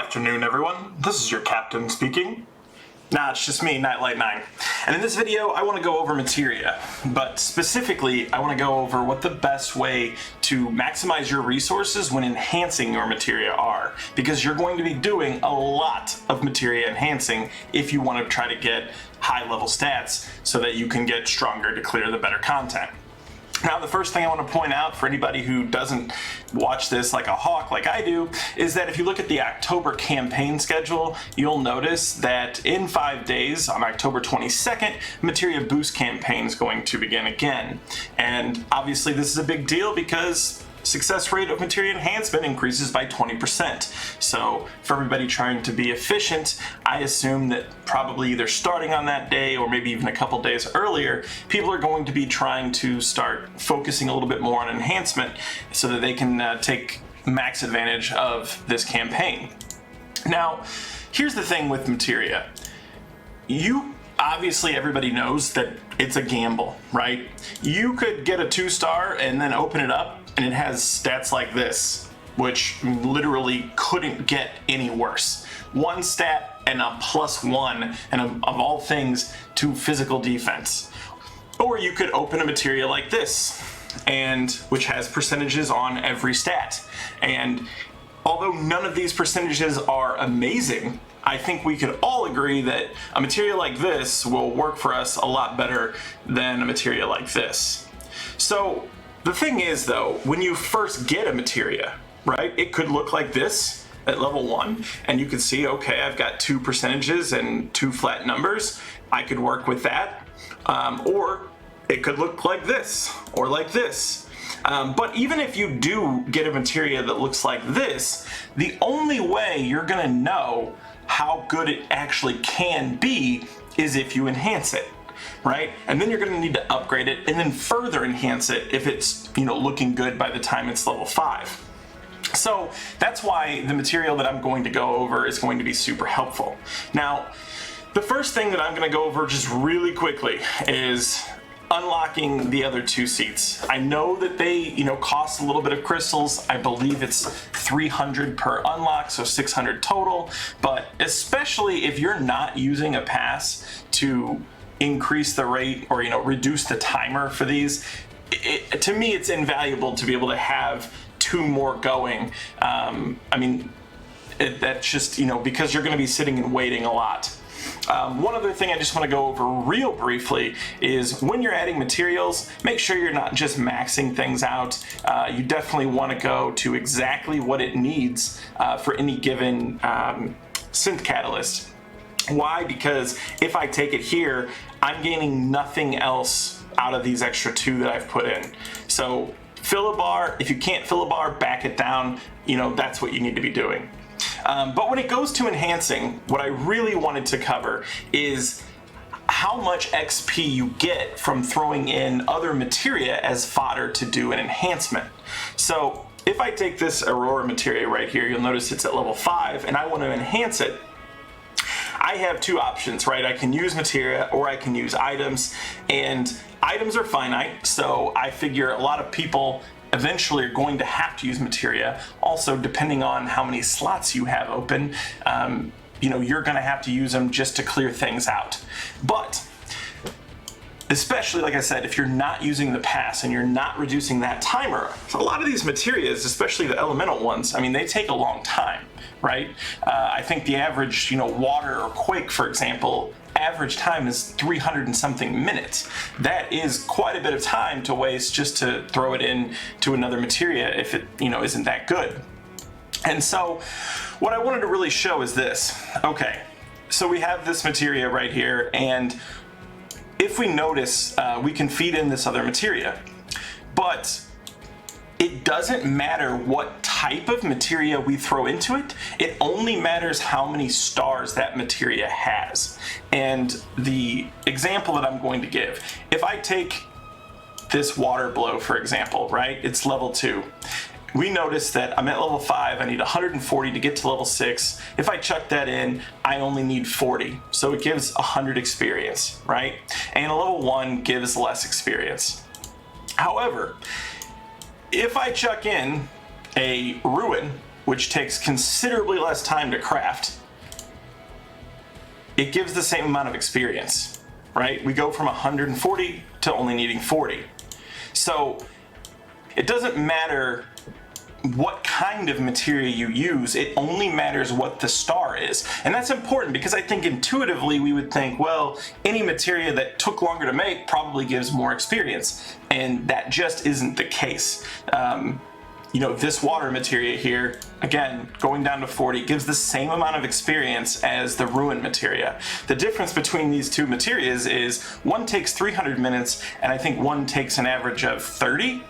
afternoon, everyone. This is your captain speaking. Nah, it's just me, Nightlight 9. And in this video, I want to go over Materia, but specifically, I want to go over what the best way to maximize your resources when enhancing your Materia are, because you're going to be doing a lot of Materia enhancing if you want to try to get high-level stats so that you can get stronger to clear the better content. Now, the first thing I want to point out for anybody who doesn't watch this like a hawk like I do is that if you look at the October campaign schedule, you'll notice that in 5 days, on October 22nd, Materia Boost campaign is going to begin again. And obviously this is a big deal because success rate of Materia enhancement increases by 20%. So for everybody trying to be efficient, I assume that probably either starting on that day or maybe even a couple days earlier, people are going to be trying to start focusing a little bit more on enhancement so that they can take max advantage of this campaign. Now, here's the thing with Materia. Obviously, everybody knows that it's a gamble, right? You could get a 2-star and then open it up and it has stats like this, which literally couldn't get any worse. 1 stat and a +1, and of all things, to physical defense. Or you could open a Materia like this, and which has percentages on every stat. And although none of these percentages are amazing, I think we could all agree that a Materia like this will work for us a lot better than a Materia like this. So the thing is, though, when you first get a Materia, right, it could look like this at level 1, and you could see, okay, I've got 2 percentages and 2 flat numbers. I could work with that. Or it could look like this, or like this. But even if you do get a Materia that looks like this, the only way you're gonna know how good it actually can be is if you enhance it, right? And then you're gonna need to upgrade it and then further enhance it if it's, looking good by the time it's level 5. So that's why the material that I'm going to go over is going to be super helpful. Now, the first thing that I'm gonna go over just really quickly is unlocking the other 2 seats. I know that they, cost a little bit of crystals. I believe it's 300 per unlock, so 600 total. But especially if you're not using a pass to increase the rate or, reduce the timer for these, to me, it's invaluable to be able to have 2 more going. That's just, because you're going to be sitting and waiting a lot. One other thing I just want to go over real briefly is when you're adding materials, make sure you're not just maxing things out. You definitely want to go to exactly what it needs for any given synth catalyst. Why? Because if I take it here, I'm gaining nothing else out of these extra 2 that I've put in. So fill a bar. If you can't fill a bar, back it down. That's what you need to be doing. But when it goes to enhancing, what I really wanted to cover is how much XP you get from throwing in other materia as fodder to do an enhancement. So if I take this Aurora materia right here, you'll notice it's at level 5 and I want to enhance it. I have 2 options, right? I can use materia or I can use items, and items are finite, so I figure a lot of people eventually are going to have to use materia. Also, depending on how many slots you have open, you're going to have to use them just to clear things out. But especially, like I said, if you're not using the pass and you're not reducing that timer, a lot of these materias, especially the elemental ones, they take a long time, right? I think the average, water or quake, for example, average time is 300 and something minutes. That is quite a bit of time to waste just to throw it in to another materia if it, isn't that good. And so what I wanted to really show is this. Okay, so we have this materia right here, and if we notice, we can feed in this other materia, but it doesn't matter what type of materia we throw into it. It only matters how many stars that materia has. And the example that I'm going to give, if I take this water blow, for example, right? It's level 2. We notice that I'm at level 5, I need 140 to get to level 6. If I chuck that in, I only need 40. So it gives 100 experience, right? And a level 1 gives less experience. However, if I chuck in a ruin which takes considerably less time to craft, it gives the same amount of experience, right? We go from 140 to only needing 40. So it doesn't matter what kind of materia you use, it only matters what the star is. And that's important because I think intuitively we would think, well, any materia that took longer to make probably gives more experience. And that just isn't the case. You know, this water materia here, again, going down to 40, gives the same amount of experience as the ruin materia. The difference between these two materias is one takes 300 minutes, and I think one takes an average of 30.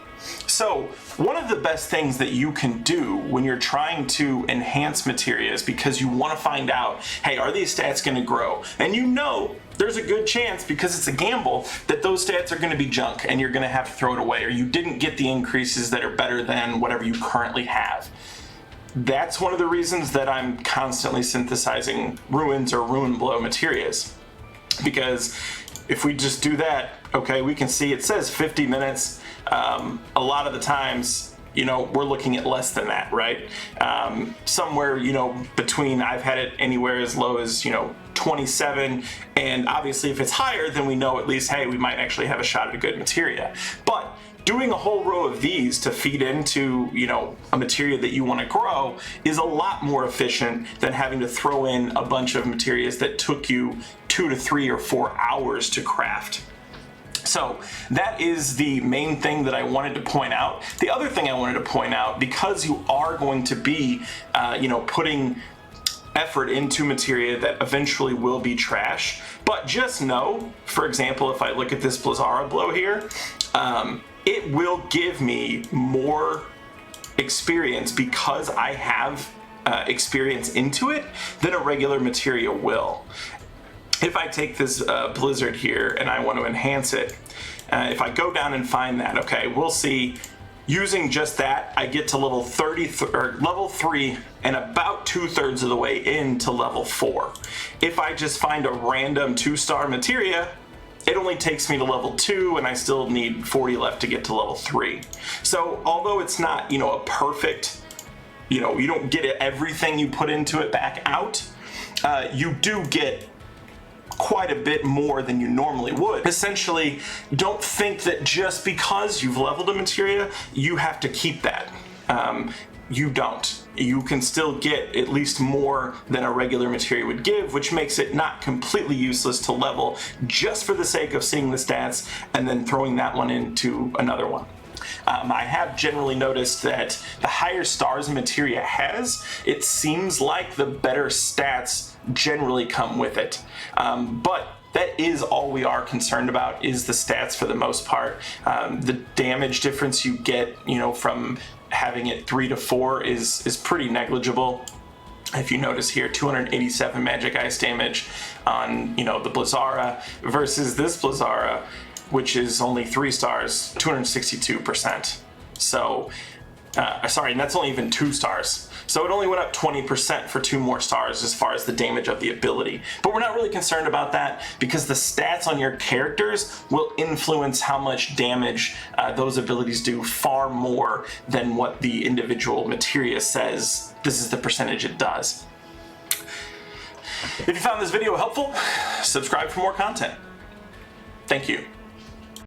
So one of the best things that you can do when you're trying to enhance materia is because you want to find out, hey, are these stats going to grow? And you know there's a good chance, because it's a gamble, that those stats are going to be junk and you're going to have to throw it away, or you didn't get the increases that are better than whatever you currently have. That's one of the reasons that I'm constantly synthesizing ruins or ruin blow materias. Because if we just do that, okay, we can see it says 50 minutes. A lot of the times, you know, we're looking at less than that, right? Somewhere, you know, between, I've had it anywhere as low as, you know, 27, and obviously if it's higher, then we know at least, hey, we might actually have a shot at a good materia. But doing a whole row of these to feed into, you know, a materia that you want to grow is a lot more efficient than having to throw in a bunch of materias that took you 2 to 3 or 4 hours to craft. So that is the main thing that I wanted to point out. The other thing I wanted to point out, because you are going to be, you know, putting effort into materia that eventually will be trash, but just know, for example, if I look at this Blizzara blow here, it will give me more experience because I have experience into it than a regular materia will. If I take this blizzard here and I want to enhance it, if I go down and find that, okay, we'll see, using just that, I get to level 3 and about 2/3 of the way into level 4. If I just find a random 2-star materia, it only takes me to level 2 and I still need 40 left to get to level 3. So although it's not, you know, a perfect, you know, you don't get everything you put into it back out, you do get quite a bit more than you normally would. Essentially, don't think that just because you've leveled a materia, you have to keep that. You don't. You can still get at least more than a regular materia would give, which makes it not completely useless to level just for the sake of seeing the stats and then throwing that one into another one. I have generally noticed that the higher stars a materia has, it seems like the better stats generally come with it. But that is all we are concerned about, is the stats for the most part. The damage difference you get, you know, from having it 3 to 4 is pretty negligible. If you notice here, 287 magic ice damage on, you know, the Blizzara versus this Blizzara, which is only 3 stars, 262%. So, sorry, and that's only even 2 stars. So it only went up 20% for 2 more stars as far as the damage of the ability. But we're not really concerned about that because the stats on your characters will influence how much damage those abilities do far more than what the individual materia says this is the percentage it does. If you found this video helpful, subscribe for more content. Thank you.